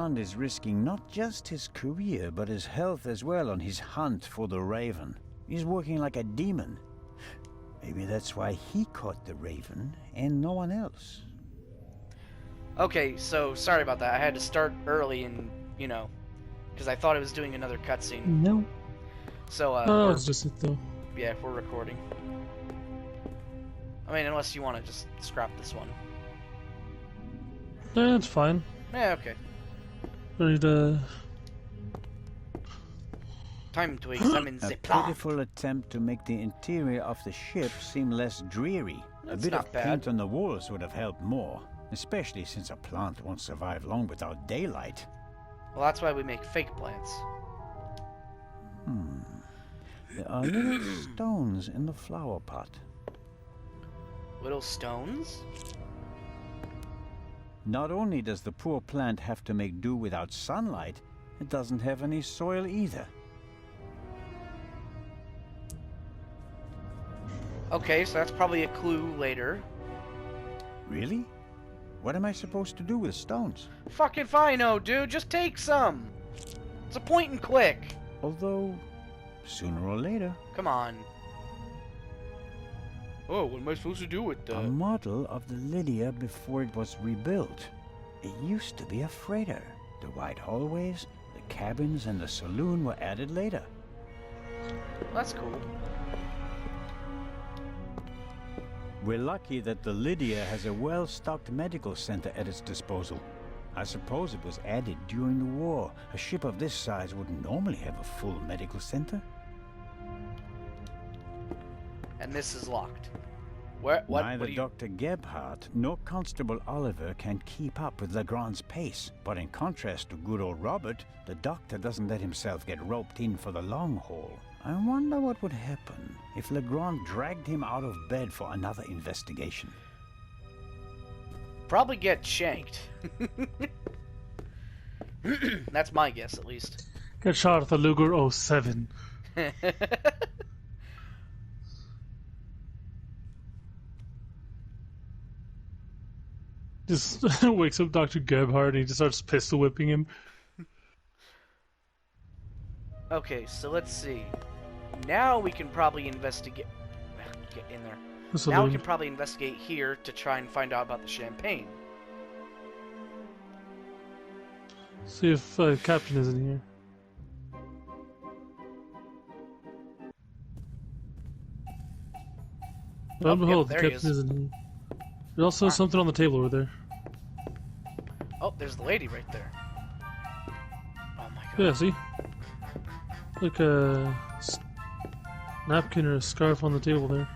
Legrand is risking not just his career, but his health as well on his hunt for the Raven. He's working like a demon. Maybe that's why he caught the Raven and no one else. Okay, so sorry about that. I had to start early and, you know, because I thought I was doing another cutscene. No. So, Oh, it's just it though. yeah, we're recording. I mean, unless you want to just scrap this one. Yeah, it's fine. Yeah, okay. Ready to... Time to examine the A plot. pitiful attempt to make the interior of the ship seem less dreary. That's a bit not of bad. paint on the walls would have helped more, especially since a plant won't survive long without daylight. Well, that's why we make fake plants. There are little stones in the flower pot. Little stones? Not only does the poor plant have to make do without sunlight, it doesn't have any soil either. Okay, so that's probably a clue later. Really? What am I supposed to do with stones? Fucking fine, oh, dude. Just take some. It's a point and click. Although, sooner or later, Come on. Oh, what am I supposed to do with a that? model of the Lydia before it was rebuilt. It used to be a freighter. The wide hallways, the cabins, and the saloon were added later. That's cool. We're lucky that the Lydia has a well-stocked medical center at its disposal. I suppose it was added during the war. A ship of this size wouldn't normally have a full medical center. And this is locked. What Neither do you... Dr. Gebhardt nor Constable Oliver can keep up with Legrand's pace. But in contrast to good old Robert, the doctor doesn't let himself get roped in for the long haul. I wonder what would happen if Legrand dragged him out of bed for another investigation. Probably get shanked. That's my guess, at least. Get shot at the Luger 07. Just wakes up Dr. Gebhardt and he just starts pistol whipping him. Okay, so let's see. Now we can probably investigate... Get in there. Now we can probably investigate here to try and find out about the champagne. See if Captain is in here. Lo and behold, the there he Captain is. is in here. There's also something on the table over there. Oh, there's the lady right there. Oh my god. Yeah, see? Like a napkin or a scarf on the table there.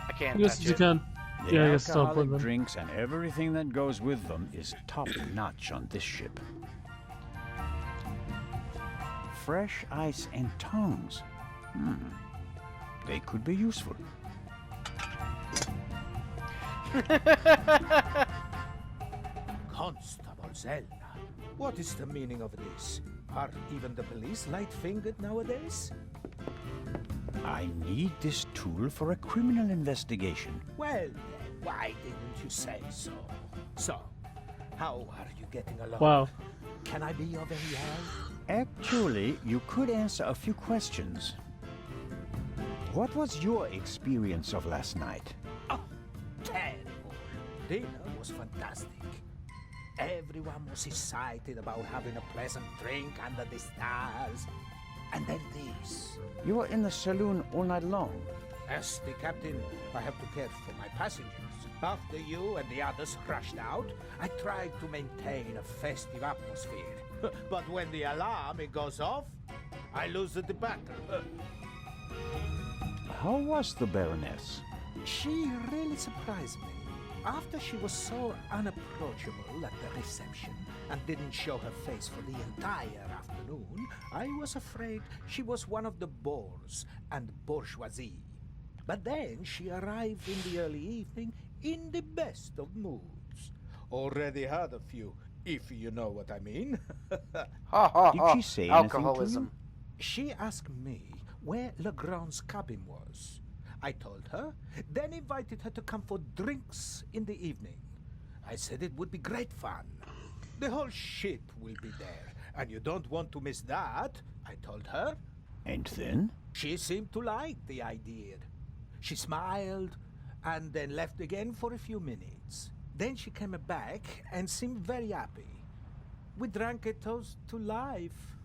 I can't I guess touch you it. can. The Yeah, I guess it's not alcoholic important then. drinks and everything that goes with them is top-notch on this ship. Fresh ice and tongs. They could be useful. Constable Zellner, what is the meaning of this? Are even the police light-fingered nowadays? I need this tool for a criminal investigation. Well then, why didn't you say so? So, how are you getting along? Wow. Can I be of any help? Actually, you could answer a few questions. What was your experience of last night? Oh, terrible. Dinner was fantastic. Everyone was excited about having a pleasant drink under the stars. And then this. You were in the saloon all night long. As the captain, I have to care for my passengers. After you and the others rushed out, I tried to maintain a festive atmosphere. But when the alarm goes off, I lose the battle. How was the Baroness? She really surprised me. After she was so unapproachable at the reception and didn't show her face for the entire afternoon, I was afraid she was one of the bores and bourgeoisie. But then she arrived in the early evening in the best of moods. Already had a few, if you know what I mean. Ha ha Did ha. she say anything to you? Alcoholism. She asked me where Legrand's cabin was. I told her, then invited her to come for drinks in the evening. I said it would be great fun. The whole ship will be there, and you don't want to miss that, I told her. And then? She seemed to like the idea. She smiled, and then left again for a few minutes. Then she came back and seemed very happy. We drank a toast to life.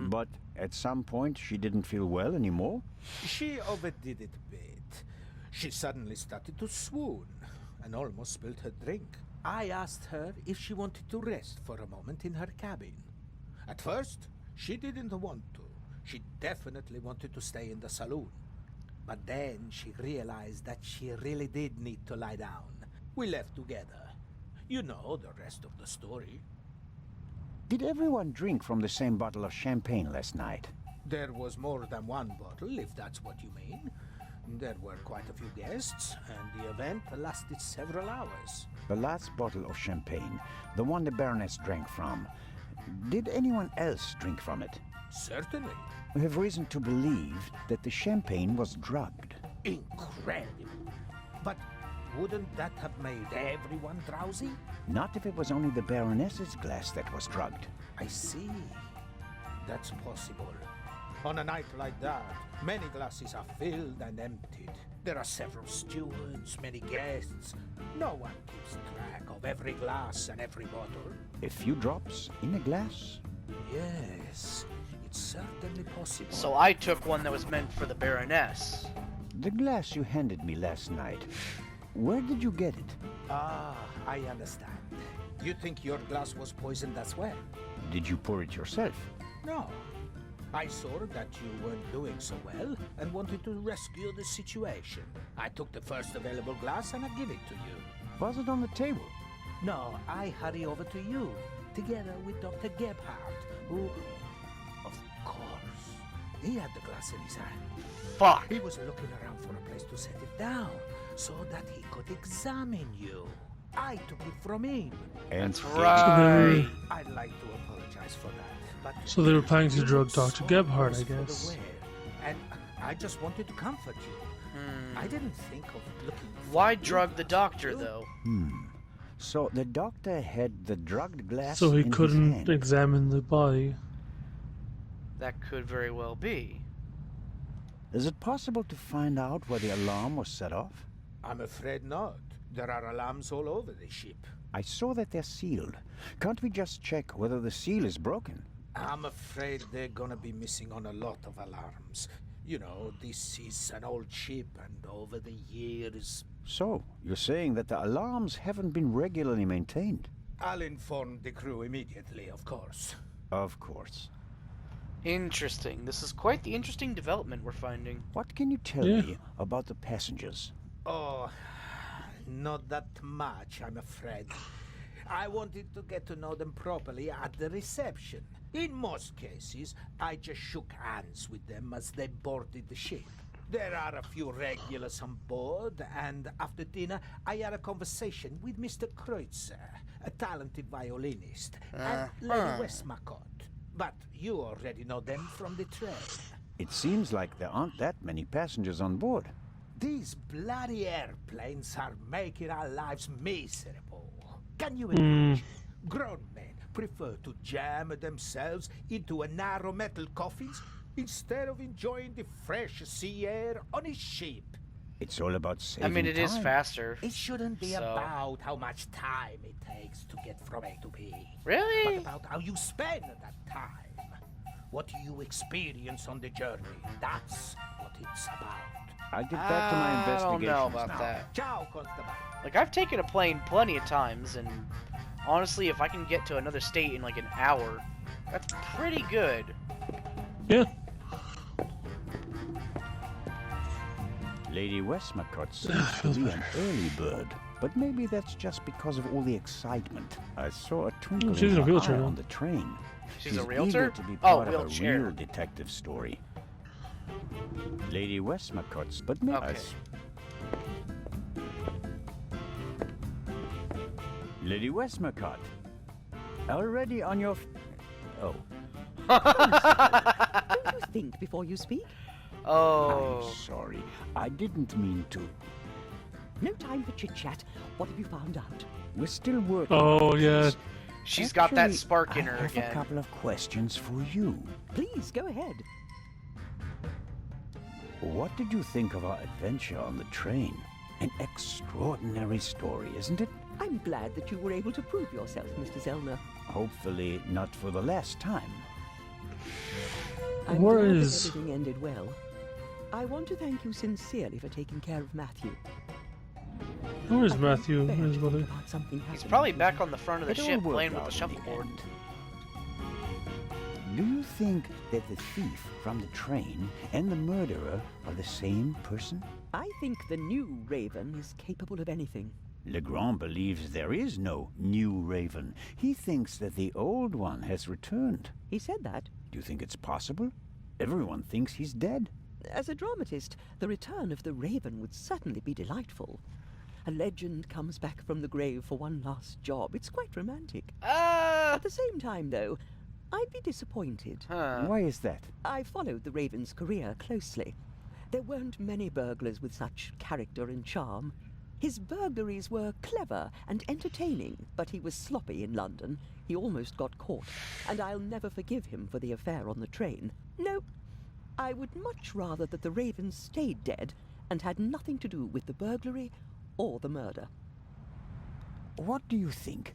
But at some point she didn't feel well anymore? She overdid it a bit. She suddenly started to swoon and almost spilled her drink. I asked her if she wanted to rest for a moment in her cabin. At first, she didn't want to. She definitely wanted to stay in the saloon. But then she realized that she really did need to lie down. We left together. You know the rest of the story. Did everyone drink from the same bottle of champagne last night? There was more than one bottle, if that's what you mean. There were quite a few guests, and the event lasted several hours. The last bottle of champagne, the one the Baroness drank from, did anyone else drink from it? Certainly. We have reason to believe that the champagne was drugged. Incredible. But wouldn't that have made everyone drowsy? Not if it was only the Baroness's glass that was drugged. I see. That's possible. On a night like that, many glasses are filled and emptied. There are several stewards, many guests. No one keeps track of every glass and every bottle. A few drops in a glass? Yes, it's certainly possible. So I took one that was meant for the Baroness. The glass you handed me last night, where did you get it? Ah, I understand. You think your glass was poisoned as well? Did you pour it yourself? No. I saw that you weren't doing so well and wanted to rescue the situation. I took the first available glass and I give it to you. Was it on the table? No, I hurry over to you, together with Dr. Gebhardt, who... Of course. He had the glass in his hand. Fuck. He was looking around for a place to set it down, so that he could examine you. I took it from him. And That's right. I'd like to apologize for that, but... So they were planning to you drug look Dr. so Gebhardt, I close for the guess. wear, and I just wanted to comfort you. I didn't think of looking... Why for you, drug the doctor, you. though? So the doctor had the drugged glass So he in his couldn't hand. examine the body. That could very well be. Is it possible to find out where the alarm was set off? I'm afraid not. There are alarms all over the ship. I saw that they're sealed. Can't we just check whether the seal is broken? I'm afraid they're gonna be missing on a lot of alarms. You know, this is an old ship, and over the years... So, you're saying that the alarms haven't been regularly maintained? I'll inform the crew immediately, of course. Of course. Interesting. This is quite the interesting development we're finding. What can you tell Yeah. me about the passengers? Oh, not that much, I'm afraid. I wanted to get to know them properly at the reception. In most cases, I just shook hands with them as they boarded the ship. There are a few regulars on board, and after dinner, I had a conversation with Mr. Kreutzer, a talented violinist, and Lady Westmacott. But you already know them from the train. It seems like there aren't that many passengers on board. These bloody airplanes are making our lives miserable. Can you imagine? Grown men prefer to jam themselves into a narrow metal coffins instead of enjoying the fresh sea air on a ship. It's all about saving I mean, it is time. faster. It shouldn't be So- about how much time it takes to get from A to B, but Really? about how you spend that time. What you experience on the journey. That's what it's about. I'll get back to my I don't investigations know about now. that. Ciao, Constable. Like, I've taken a plane plenty of times, and honestly, if I can get to another state in like an hour, that's pretty good. Yeah. Lady Westmacott seems to be an early bird, but maybe that's just because of all the excitement. I saw a twinkle She's in a her realtor eye now. on the train. She's a eager realtor? to be Oh, part of a wheelchair. real detective story. Lady Westmacott's, but maybe... Okay. Lady Westmacott, already on your... Oh, Don't you think before you speak? Oh. I'm sorry. I didn't mean to. No time for chit-chat. What have you found out? We're still working. Oh, yeah. She's got that Actually, spark in I her have again. a couple of questions for you. Please, go ahead. What did you think of our adventure on the train? An extraordinary story, isn't it? I'm glad that you were able to prove yourself, Mr. Zellner. Hopefully not for the last time. I'm Where glad is- that everything ended well. I want to thank you sincerely for taking care of Matthew. Where is I Matthew can't and bear his to mother? think about something He's happening probably to back him. on the front of the It all ship worked playing with the out in shuffleboard. end. Do you think that the thief from the train and the murderer are the same person? I think the new Raven is capable of anything. Legrand believes there is no new Raven. He thinks that the old one has returned. He said that. Do you think it's possible? Everyone thinks he's dead. As a dramatist, the return of the Raven would certainly be delightful. A legend comes back from the grave for one last job. It's quite romantic. At the same time, though, I'd be disappointed. Why is that? I followed the Raven's career closely. There weren't many burglars with such character and charm. His burglaries were clever and entertaining, but he was sloppy in London. He almost got caught, and I'll never forgive him for the affair on the train. No, I would much rather that the Raven stayed dead and had nothing to do with the burglary or the murder. What do you think?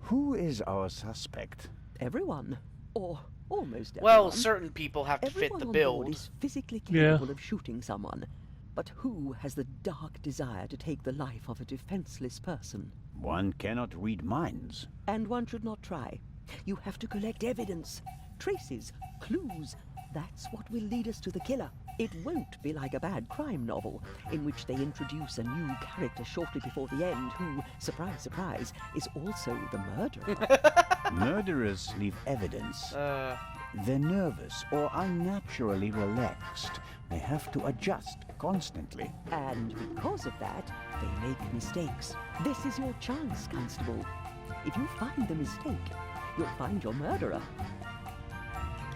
Who is our suspect? Everyone, or almost everyone. Well, certain people have to fit Everyone the on build. board is physically Yeah. capable of shooting someone, but who has the dark desire to take the life of a defenseless person? One cannot read minds. And one should not try. You have to collect evidence, traces, clues. That's what will lead us to the killer. It won't be like a bad crime novel, in which they introduce a new character shortly before the end who, surprise, surprise, is also the murderer. Murderers leave evidence. They're nervous or unnaturally relaxed. They have to adjust constantly. And because of that, they make mistakes. This is your chance, Constable. If you find the mistake, you'll find your murderer.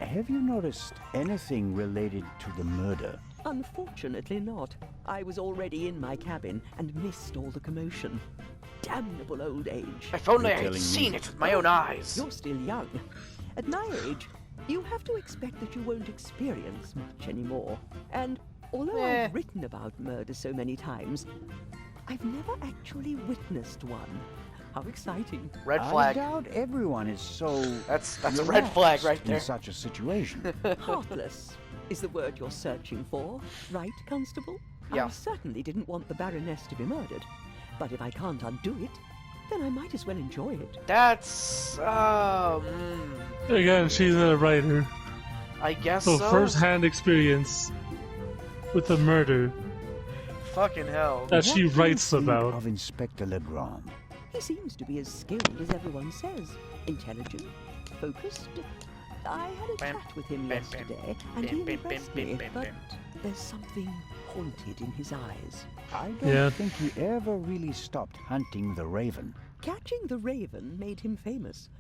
Have you noticed anything related to the murder? Unfortunately not. I was already in my cabin and missed all the commotion. Damnable old age. If only You're I had telling seen me. it with my own eyes. You're still young. At my age, you have to expect that you won't experience much anymore. And although I've written about murder so many times, I've never actually witnessed one. How exciting. Red I flag. doubt everyone is so That's a red flag right in there. such a situation. Heartless is the word you're searching for, right, Constable? Yeah. I certainly didn't want the Baroness to be murdered. But if I can't undo it, then I might as well enjoy it. That's Again, she's a writer. I guess So so. first-hand experience with a murder Fucking hell. that she What do you writes think about. of Inspector Legrand? He seems to be as skilled as everyone says. Intelligent, focused. I had a Bam, chat with him bam, yesterday, and bam, he bam, impressed bam, me, bam, but bam. there's something haunted in his eyes. I don't Yeah. think he ever really stopped hunting the Raven. Catching the Raven made him famous.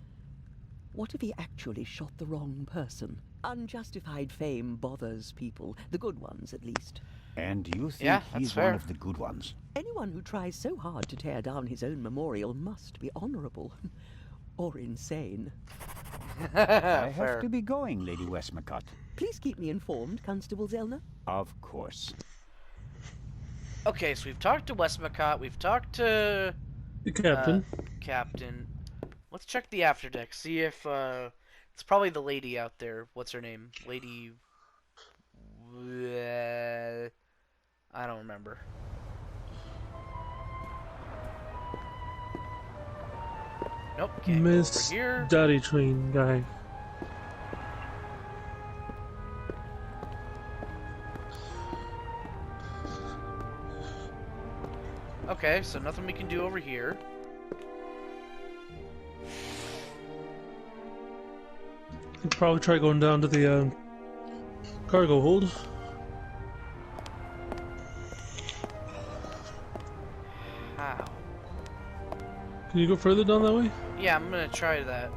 What if he actually shot the wrong person? Unjustified fame bothers people, the good ones at least. And you think Yeah, that's he's fair. one of the good ones? Anyone who tries so hard to tear down his own memorial must be honorable. Or insane. I Fair. have to be going, Lady Westmacott. Please keep me informed, Constable Zellner. Of course. Okay, so we've talked to Westmacott, we've talked to The captain. Captain. Let's check the afterdeck, see if it's probably the lady out there. What's her name? Lady I don't remember. Nope, can't go Miss over here. Daddy Train guy. Okay, so nothing we can do over here. Could probably try going down to the cargo hold. How? Can you go further down that way? Yeah, I'm gonna try that.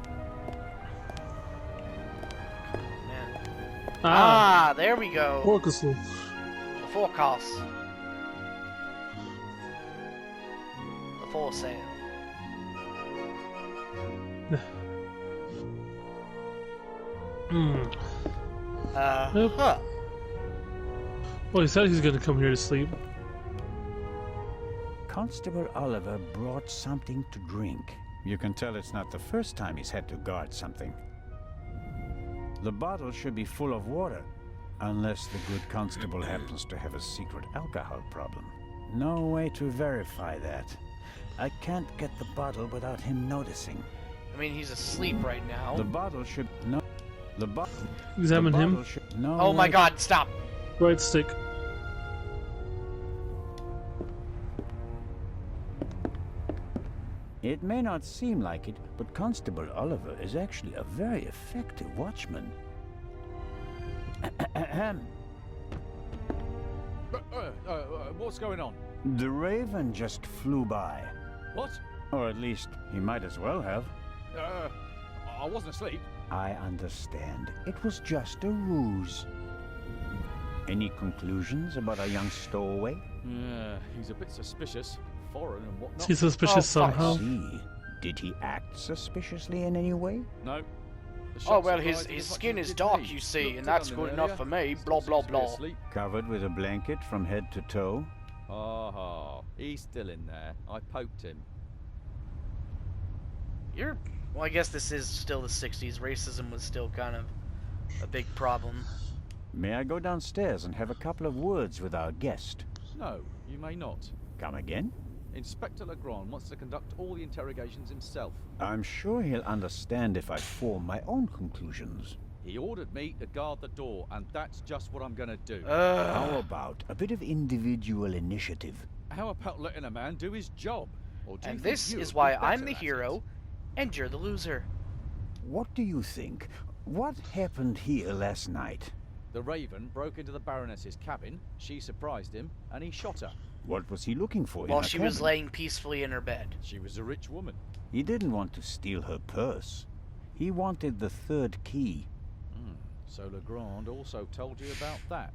Man. Ah, there we go. Orchestra. The forecast. full sail. Hmm. Yep. Huh. Well, he said he's gonna come here to sleep. Constable Oliver brought something to drink. You can tell it's not the first time he's had to guard something. The bottle should be full of water, unless the good constable happens to have a secret alcohol problem. No way to verify that. I can't get the bottle without him noticing. I mean, he's asleep right now. The bottle should... No. The bottle... Examine him. No Oh my way- god, stop! Right stick. It may not seem like it, but Constable Oliver is actually a very effective watchman. What's going on? The Raven just flew by. What? Or at least, he might as well have. I wasn't asleep. I understand. It was just a ruse. Any conclusions about our young stowaway? Yeah, he's a bit suspicious. Foreign and whatnot. He's suspicious Oh, fuck. somehow. See. Did he act suspiciously in any way? No. Oh, well, his skin is dark, you see, and that's good enough for me. Blah, blah, blah. Covered with a blanket from head to toe? Oh, he's still in there. I poked him. Well, I guess this is still the 60s. Racism was still kind of a big problem. May I go downstairs and have a couple of words with our guest? No, you may not. Come again? Inspector Legrand wants to conduct all the interrogations himself. I'm sure he'll understand if I form my own conclusions. He ordered me to guard the door, and that's just what I'm gonna do. How about a bit of individual initiative? How about letting a man do his job? Or do you And think this you'd is be why better I'm the at hero, it? and you're the loser. What do you think? What happened here last night? The Raven broke into the Baroness's cabin, she surprised him, and he shot her. What was he looking for in While her she was cabin? laying peacefully in her bed. She was a rich woman. He didn't want to steal her purse. He wanted the third key. So Legrand also told you about that.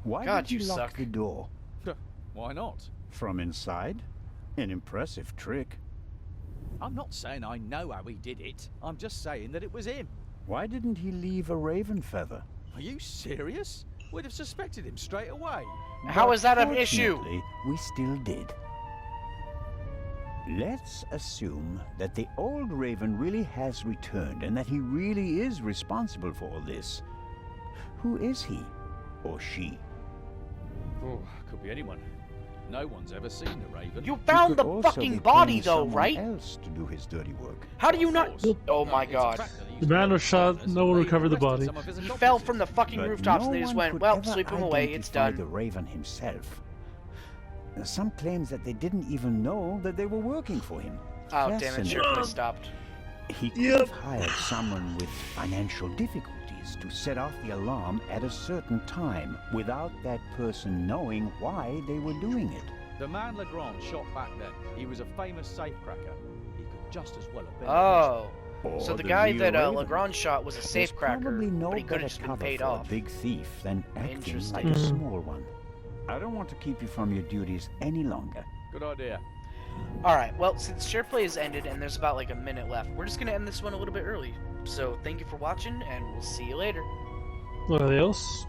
Why God, did he you lock suck. the door? Why not? From inside? An impressive trick. I'm not saying I know how he did it. I'm just saying that it was him. Why didn't he leave a raven feather? Are you serious? We'd have suspected him straight away. How But is that an issue? fortunately, we still did. Let's assume that the old raven really has returned and that he really is responsible for all this. Who is he? Or she? Oh, could be anyone. No one's ever seen the Raven. You He found could the also fucking be body, paying though, someone right? else to do his dirty work. How do you not? Of course. Oh my It's a god. fact that he used The to man work was for shot, Baroness no one and they recovered the arrested body. some of his He accomplices. fell from the fucking But rooftops no and they just one went, could well, ever sweep him away, it's identify done. the raven himself. Some claims that they didn't even know that they were working for him. Oh, damn it, sure could have Fascinating. stopped. He could have hired someone with financial difficulties to set off the alarm at a certain time without that person knowing why they were doing it. The man Legrand shot back then, he was a famous safecracker. He could just as well have been. Oh. Or So the guy real that raven. Legrand shot was a There's safecracker, probably no but he could better have just been cover paid for off. a big thief than acting like Interesting. a small one. I don't want to keep you from your duties any longer. Good idea. Alright, well, since SharePlay has ended and there's about like a minute left, we're just going to end this one a little bit early. So thank you for watching, and we'll see you later. Anything else?